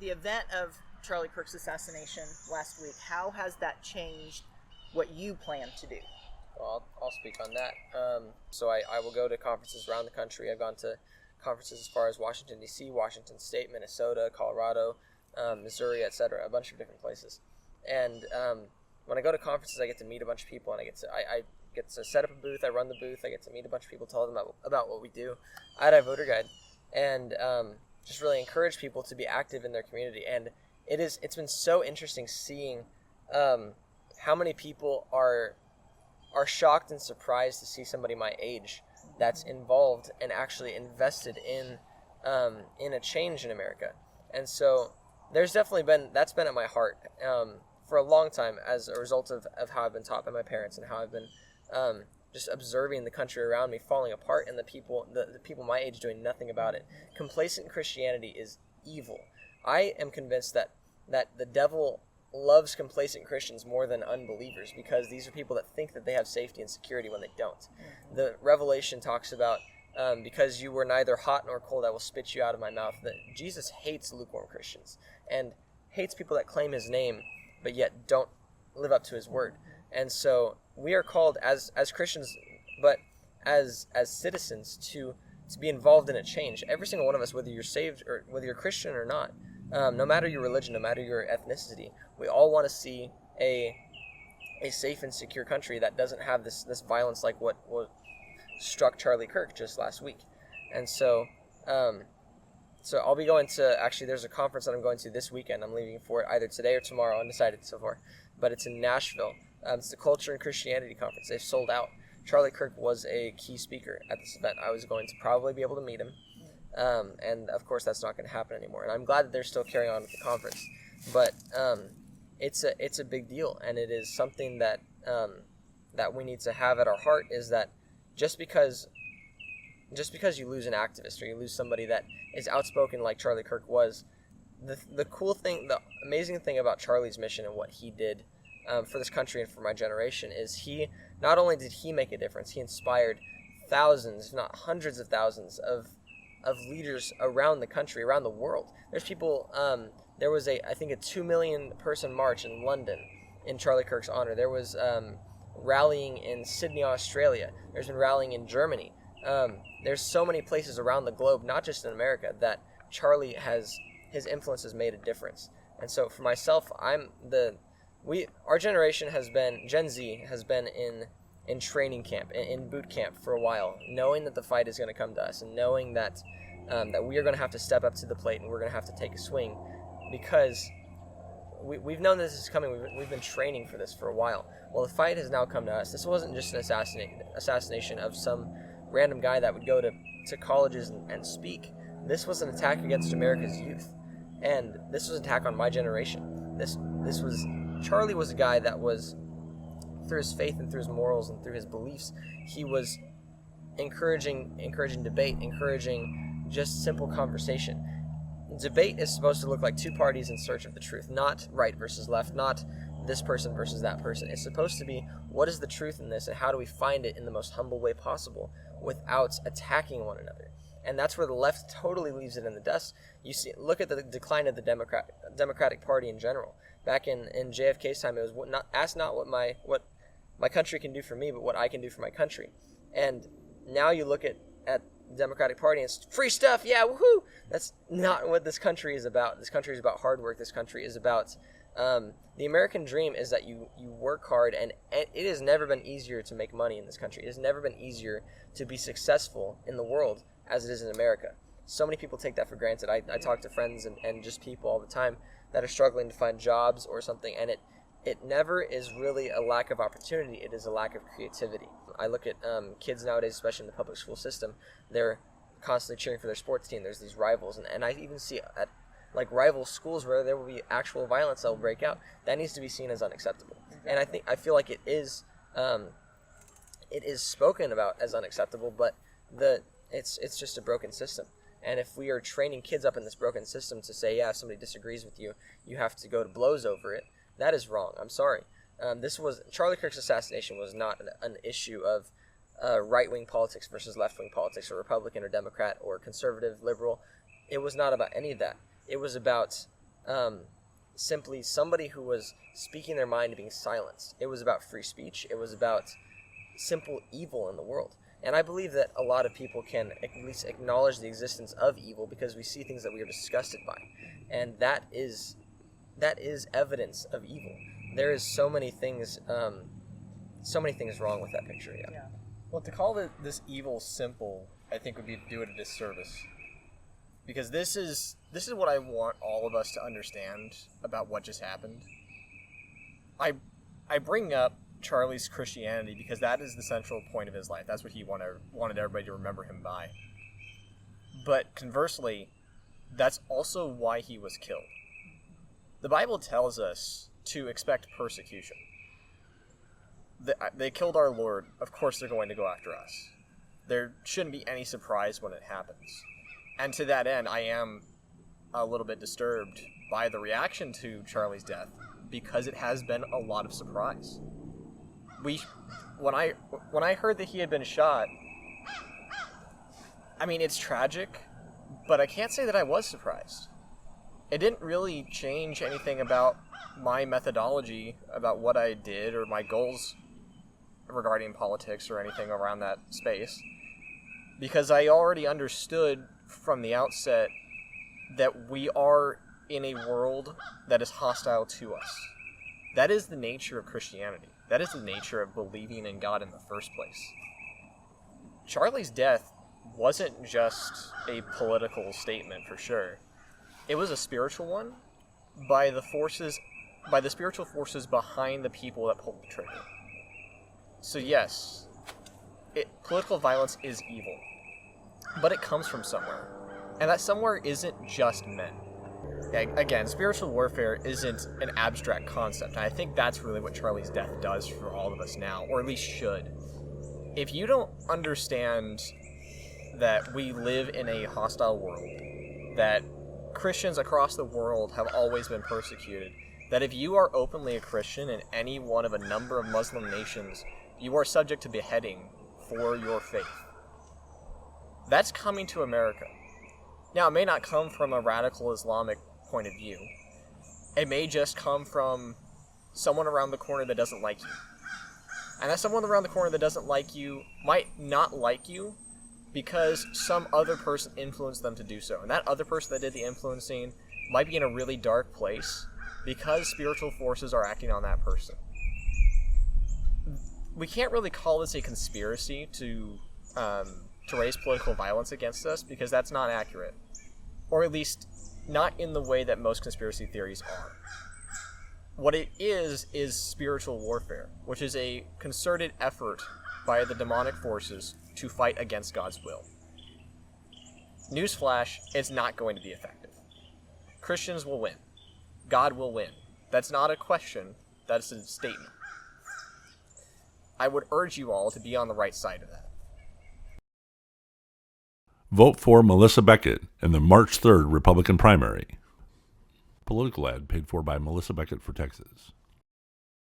the event of Charlie Kirk's assassination last week, how has that changed what you plan to do? Well, I'll speak on that. So I will go to conferences around the country. I've gone to conferences as far as Washington, D.C., Washington State, Minnesota, Colorado, Missouri, etc., a bunch of different places. And when I go to conferences, I get to meet a bunch of people, and I get to set up a booth. I run the booth. I get to meet a bunch of people, tell them about what we do. I had a voter guide, and just really encourage people to be active in their community. And it's been so interesting seeing how many people are shocked and surprised to see somebody my age that's involved and actually invested in a change in America. And so there's definitely that's been at my heart for a long time as a result of how I've been taught by my parents and how I've been just observing the country around me falling apart and the people my age doing nothing about it. Complacent Christianity is evil. I am convinced that the devil loves complacent Christians more than unbelievers, because these are people that think that they have safety and security when they don't. The Revelation talks about because you were neither hot nor cold, I will spit you out of my mouth. That Jesus hates lukewarm Christians and hates people that claim his name but yet don't live up to his word. And so we are called as Christians, but as citizens to be involved in a change. Every single one of us, whether you're saved or whether you're Christian or not, no matter your religion, no matter your ethnicity, we all want to see a safe and secure country that doesn't have this violence like what struck Charlie Kirk just last week. And so I'll be going to, actually there's a conference that I'm going to this weekend. I'm leaving for it either today or tomorrow, undecided so far, but it's in Nashville. It's the Culture and Christianity Conference. They've sold out. Charlie Kirk was a key speaker at this event. I was going to probably be able to meet him. And of course that's not going to happen anymore. And I'm glad that they're still carrying on with the conference. But it's a big deal, and it is something that we need to have at our heart, is that just because you lose an activist or you lose somebody that is outspoken like Charlie Kirk was, the cool thing, the amazing thing about Charlie's mission and what he did for this country and for my generation is he not only did he make a difference, he inspired thousands, if not hundreds of thousands of leaders around the country, around the world. There's people, there was I think a 2 million person march in London in Charlie Kirk's honor. There was rallying in Sydney, Australia. There's been rallying in Germany. There's so many places around the globe, not just in America, that Charlie his influence has made a difference. And so for myself, our generation has been, Gen Z has been in training camp, in boot camp for a while, knowing that the fight is going to come to us, and knowing that we are going to have to step up to the plate and we're going to have to take a swing, because we've known this is coming. We've been training for this for a while. Well, the fight has now come to us. This wasn't just an assassination of some random guy that would go to colleges and speak. This was an attack against America's youth, and this was an attack on my generation. Charlie was a guy that was, through his faith and through his morals and through his beliefs, he was encouraging debate, encouraging just simple conversation. Debate is supposed to look like two parties in search of the truth, not right versus left, not this person versus that person. It's supposed to be, what is the truth in this, and how do we find it in the most humble way possible without attacking one another? And that's where the left totally leaves it in the dust. You see, look at the decline of the Democratic Party in general. Back in JFK's time, it was not what my country can do for me, but what I can do for my country. And now you look at the Democratic Party and it's free stuff, yeah, woohoo! That's not what this country is about. This country is about hard work. This country is about the American dream is that you work hard, and it has never been easier to make money in this country. It has never been easier to be successful in the world as it is in America. So many people take that for granted. I talk to friends and just people all the time that are struggling to find jobs or something, and it never is really a lack of opportunity. It is a lack of creativity. I look at kids nowadays, especially in the public school system, they're constantly cheering for their sports team. There's these rivals, and I even see at like rival schools where there will be actual violence that will break out. That needs to be seen as unacceptable. And I feel like it is spoken about as unacceptable, but it's just a broken system. And if we are training kids up in this broken system to say, yeah, if somebody disagrees with you, you have to go to blows over it, that is wrong. I'm sorry. Charlie Kirk's assassination was not an issue of right-wing politics versus left-wing politics, or Republican or Democrat or conservative, liberal. It was not about any of that. It was about simply somebody who was speaking their mind and being silenced. It was about free speech. It was about simple evil in the world. And I believe that a lot of people can at least acknowledge the existence of evil because we see things that we are disgusted by. And that is evidence of evil. There is so many things wrong with that picture, yeah. Well, to call this evil simple, I think would be to do it a disservice. Because this is what I want all of us to understand about what just happened. I bring up Charlie's Christianity because that is the central point of his life. That's what he wanted everybody to remember him by. But conversely, that's also why he was killed. The Bible tells us to expect persecution. They killed our Lord. Of course they're going to go after us. There shouldn't be any surprise when it happens. And to that end, I am a little bit disturbed by the reaction to Charlie's death because it has been a lot of surprise. When I heard that he had been shot, I mean, it's tragic, but I can't say that I was surprised. It didn't really change anything about my methodology, about what I did, or my goals regarding politics or anything around that space, because I already understood from the outset that we are in a world that is hostile to us. That is the nature of Christianity. That is the nature of believing in God in the first place. Charlie's death wasn't just a political statement, for sure. It was a spiritual one by the spiritual forces behind the people that pulled the trigger. So yes, political violence is evil, but it comes from somewhere. And that somewhere isn't just men. Again, spiritual warfare isn't an abstract concept, and I think that's really what Charlie's death does for all of us now, or at least should. If you don't understand that we live in a hostile world, that Christians across the world have always been persecuted, that if you are openly a Christian in any one of a number of Muslim nations, you are subject to beheading for your faith. That's coming to America. Now, it may not come from a radical Islamic point of view. It may just come from someone around the corner that doesn't like you. And that someone around the corner that doesn't like you might not like you because some other person influenced them to do so. And that other person that did the influencing might be in a really dark place because spiritual forces are acting on that person. We can't really call this a conspiracy to raise political violence against us because that's not accurate. Or at least not in the way that most conspiracy theories are. What it is spiritual warfare, which is a concerted effort by the demonic forces to fight against God's will. Newsflash, it's not going to be effective. Christians will win. God will win. That's not a question, that's a statement. I would urge you all to be on the right side of that. Vote for Melissa Beckett in the March 3rd Republican primary. Political ad paid for by Melissa Beckett for Texas.